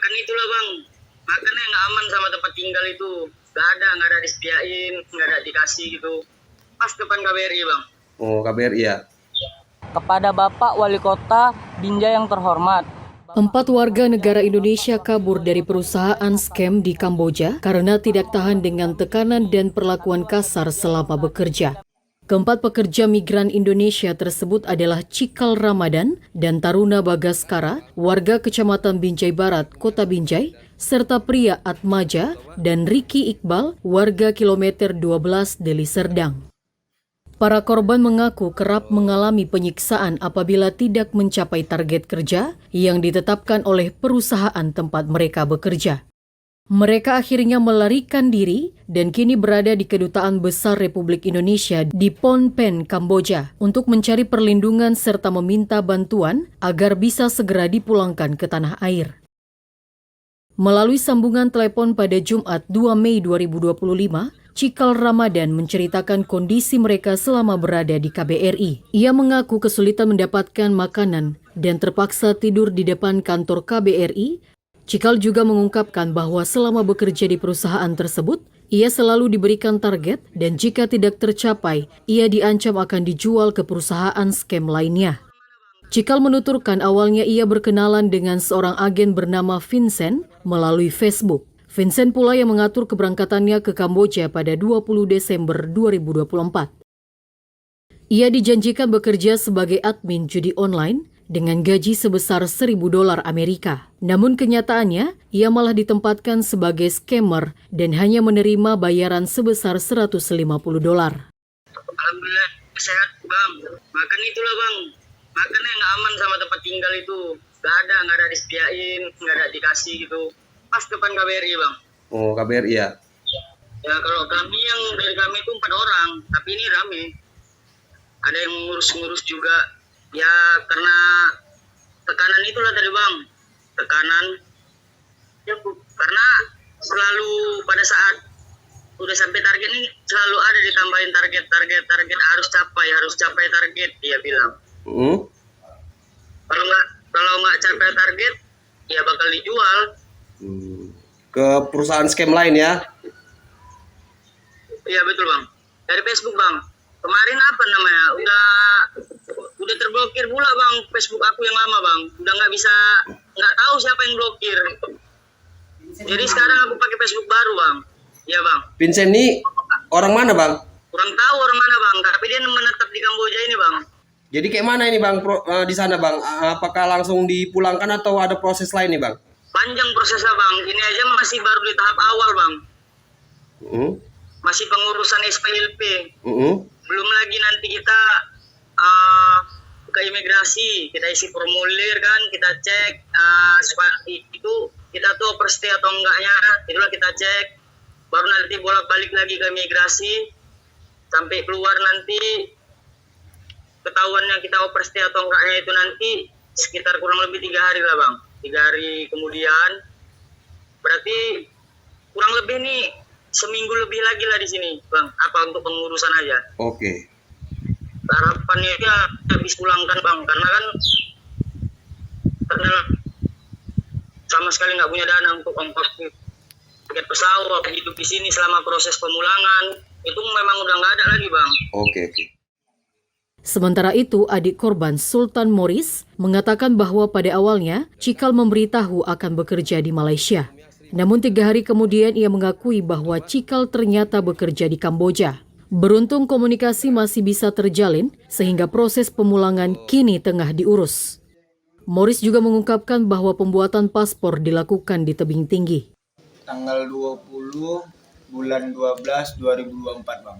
makan itulah bang, makannya nggak aman sama tempat tinggal itu, nggak ada disediain, nggak ada dikasih gitu, pas depan KBRI bang. Oh, KBRI ya. Kepada Bapak Wali Kota Binjai yang terhormat, 4 warga negara Indonesia kabur dari perusahaan scam di Kamboja karena tidak tahan dengan tekanan dan perlakuan kasar selama bekerja. Keempat pekerja migran Indonesia tersebut adalah Cikal Ramadan dan Taruna Bagaskara, warga Kecamatan Binjai Barat, Kota Binjai, serta pria Atmaja dan Riki Iqbal, warga kilometer 12 Deli Serdang. Para korban mengaku kerap mengalami penyiksaan apabila tidak mencapai target kerja yang ditetapkan oleh perusahaan tempat mereka bekerja. Mereka akhirnya melarikan diri dan kini berada di Kedutaan Besar Republik Indonesia di Phnom Penh, Kamboja untuk mencari perlindungan serta meminta bantuan agar bisa segera dipulangkan ke tanah air. Melalui sambungan telepon pada Jumat 2 Mei 2025, Cikal Ramadan menceritakan kondisi mereka selama berada di KBRI. Ia mengaku kesulitan mendapatkan makanan dan terpaksa tidur di depan kantor KBRI. Cikal juga mengungkapkan bahwa selama bekerja di perusahaan tersebut, ia selalu diberikan target dan jika tidak tercapai, ia diancam akan dijual ke perusahaan scam lainnya. Cikal menuturkan awalnya ia berkenalan dengan seorang agen bernama Vincent melalui Facebook. Vincent pula yang mengatur keberangkatannya ke Kamboja pada 20 Desember 2024. Ia dijanjikan bekerja sebagai admin judi online dengan gaji sebesar $1.000 Amerika. Namun kenyataannya, ia malah ditempatkan sebagai scammer dan hanya menerima bayaran sebesar $150. Alhamdulillah sehat bang, makan itulah bang, makannya nggak aman sama tempat tinggal itu, nggak ada disediain, nggak ada dikasih gitu. Pas depan KBRI bang. Oh, KBRI ya. Ya kalau kami dari kami itu 4 orang, tapi ini rame. Ada yang ngurus juga. Ya karena tekanan itulah tadi bang, tekanan. Ya karena selalu pada saat udah sampai target ini selalu ada ditambahin target harus capai target dia bilang. Kalau nggak capai target, ya bakal dijual. Ke perusahaan scam lain ya? Iya betul bang. Dari Facebook bang. Kemarin apa namanya? Udah terblokir pula bang Facebook aku yang lama bang. Udah nggak tahu siapa yang blokir. Jadi sekarang aku pakai Facebook baru bang. Iya bang. Vincent ini orang mana bang? Kurang tahu orang mana bang. Tapi dia menetap di Kamboja ini bang. Jadi kayak mana ini bang di sana bang? Apakah langsung dipulangkan atau ada proses lain nih bang? Panjang prosesnya bang, ini aja masih baru di tahap awal bang. Masih pengurusan SPLP. Belum lagi nanti kita ke imigrasi, kita isi formulir kan, kita cek itu kita tuh overstay atau enggaknya, itulah kita cek. Baru nanti bolak-balik lagi ke imigrasi, sampai keluar nanti ketahuannya kita overstay atau enggaknya itu nanti sekitar kurang lebih 3 hari lah bang. 3 hari kemudian, berarti kurang lebih nih seminggu lebih lagi lah di sini, bang. Apa untuk pengurusan aja? Oke. Harapannya ya habis pulangkan bang, karena kan sama sekali nggak punya dana untuk ongkos tiket pesawat, hidup di sini selama proses pemulangan itu memang udah nggak ada lagi bang. Oke. Sementara itu, adik korban Sultan Morris mengatakan bahwa pada awalnya Cikal memberitahu akan bekerja di Malaysia. Namun 3 hari kemudian ia mengakui bahwa Cikal ternyata bekerja di Kamboja. Beruntung komunikasi masih bisa terjalin sehingga proses pemulangan kini tengah diurus. Morris juga mengungkapkan bahwa pembuatan paspor dilakukan di tebing tinggi. Tanggal 20 bulan 12 2024 bang.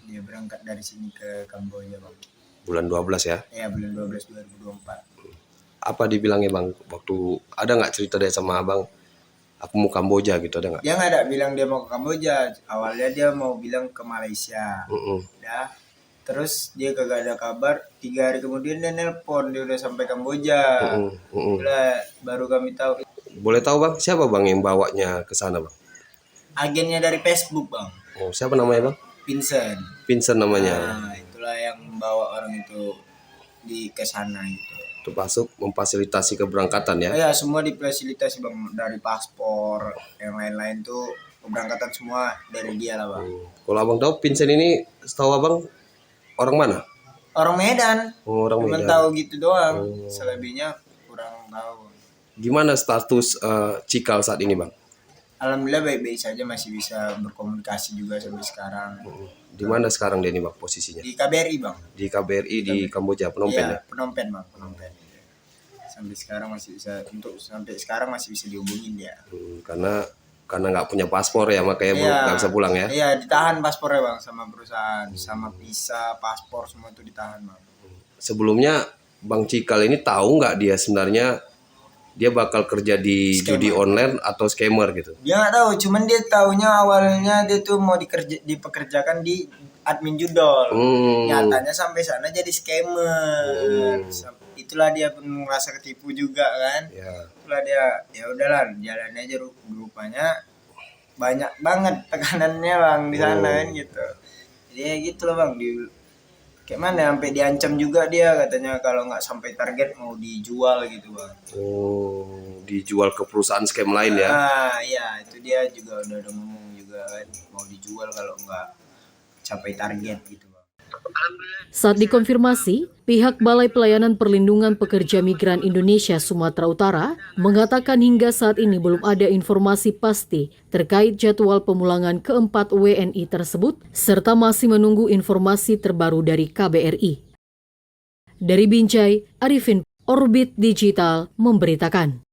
Dia berangkat dari sini ke Kamboja bang. Bulan 12 ya? Iya bulan 12 2024. Apa dibilangnya bang? Waktu ada nggak cerita dia sama abang? Aku mau Kamboja gitu, ada nggak? Dia nggak ada bilang dia mau ke Kamboja. Awalnya dia mau bilang ke Malaysia. Ya. Terus dia kagak ada kabar. 3 hari kemudian dia nelpon, dia udah sampai Kamboja. Baru kami tahu. Boleh tahu bang, siapa bang yang bawanya ke sana bang? Agennya dari Facebook bang. Oh, siapa namanya bang? Vincent. Vincent namanya. Nah, itulah yang membawa orang itu ke sana gitu. termasuk memfasilitasi keberangkatan ya. Ya semua difasilitasi bang, dari paspor yang lain-lain tuh keberangkatan semua dari dia lah bang. Kalau abang tahu Vincent ini, setahu abang orang mana? Orang Medan. Oh, orang Cuman Medan. tahu gitu doang. Selebihnya kurang tahu. Gimana status Cikal saat ini bang? Alhamdulillah baik-baik saja, masih bisa berkomunikasi juga sampai sekarang. Di mana sekarang dia ini bang posisinya? Di KBRI bang. Di KBRI di Kamboja, Phnom Penh ya? Iya, Phnom Penh bang, Phnom Penh. Sampai sekarang masih bisa dihubungin dia. Karena nggak punya paspor ya, makanya Iya. nggak bisa pulang ya. Iya, ditahan paspornya bang sama perusahaan, sama visa, paspor semua itu ditahan bang. Sebelumnya Bang Cikal ini tahu nggak dia sebenarnya dia bakal kerja di judi online atau scammer gitu? Dia nggak tahu, cuman dia taunya awalnya dia tuh mau dipekerjakan di admin judol. Nyatanya sampai sana jadi scammer. Itulah dia pun merasa ketipu juga kan. Ya. Itulah dia, ya udahlah jalannya aja, rupanya banyak banget tekanannya bang di sana kan gitu. Jadi ya gitu loh bang, kayak mana sampai diancam juga dia, katanya kalau nggak sampai target mau dijual gitu bang. Oh, dijual ke perusahaan scam lain ya? Iya itu dia juga udah ngomong juga kan, mau dijual kalau nggak capai target gitu bang. Saat dikonfirmasi, pihak Balai Pelayanan Perlindungan Pekerja Migran Indonesia Sumatera Utara mengatakan hingga saat ini belum ada informasi pasti terkait jadwal pemulangan keempat WNI tersebut, serta masih menunggu informasi terbaru dari KBRI. Dari Binjai, Arifin, Orbit Digital memberitakan.